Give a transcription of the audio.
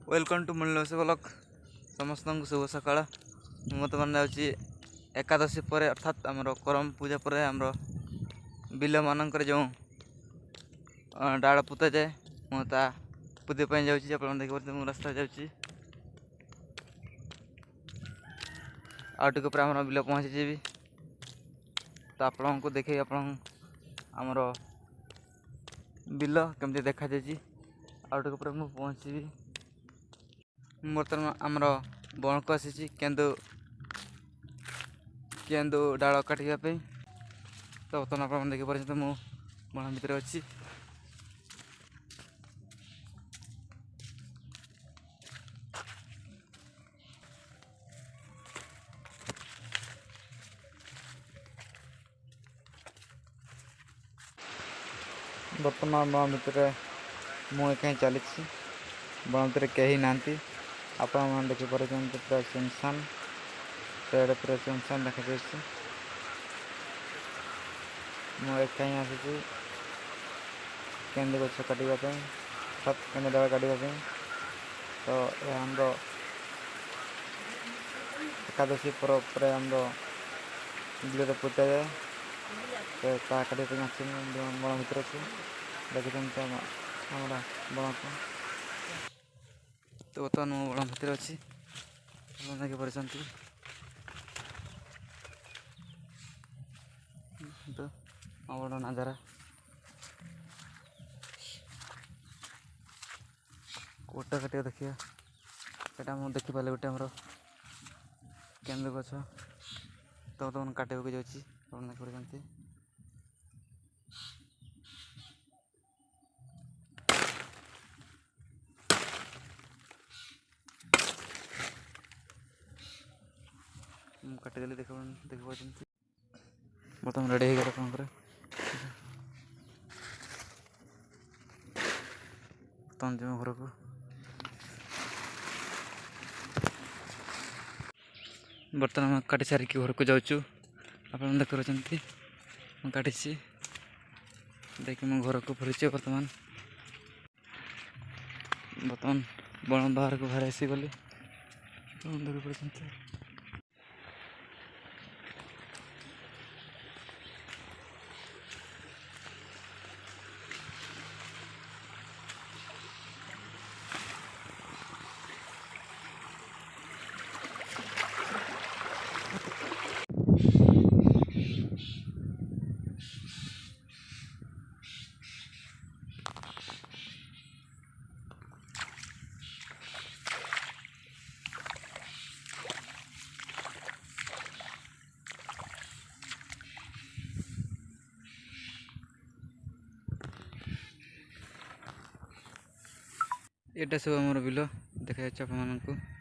Welcome to मुनिलक्ष्मी blog समस्त को शुभ सकाळ बर्तमान जाऊँगी एकादशी पर अर्थात आमर करम पूजा पर आमर बिल मानक जो डाल पुता जाए मुझे पुदेपाई जाऊँगी आप देखिए रास्ता जाऊँगी आउटे आम बिल पहुँची जी तो आपको देखे आमर बिल केमती देखा आउटे मुझे पहुँची बर्तमान आमर बण को आसी केन्दु केन्दु डाल काटापी तो बर्तमान आप देखिए तो मु बण भितर अच्छी बर्तमान बण भितर मुझे चली बण भितर कहीं ना आप देखिए पूरा सुनसान पेड़ पूरा सुनसान देखा मुझे आसी केन्दु गछ काटापी केन्दु डाल काटापी तो यह आम एकादशी पर्व पर आम बिल पूजा जाए तो काटापी बण भितर अच्छे देखते हमारा बण को तो बर्तमान मो बण भितर अच्छी देखिए तो बड़ नजारा कोटा काटिया देखिए यहाँ मुझे देखिपारे गोटे आमर केन्दु गछ तो तुम काटे जाऊँगी देखते काटिदेली देखिए बर्तमान रेडी हो गया तुम जी घर को बर्तमान काटी सारिकी घर को जाऊँ आप देखते काटी देखिए मो घर को फुरी बर्तमान बर्तमान बण बाहर को बाहर आसी गली देखिए एटा सब आमर बिल देखा आप।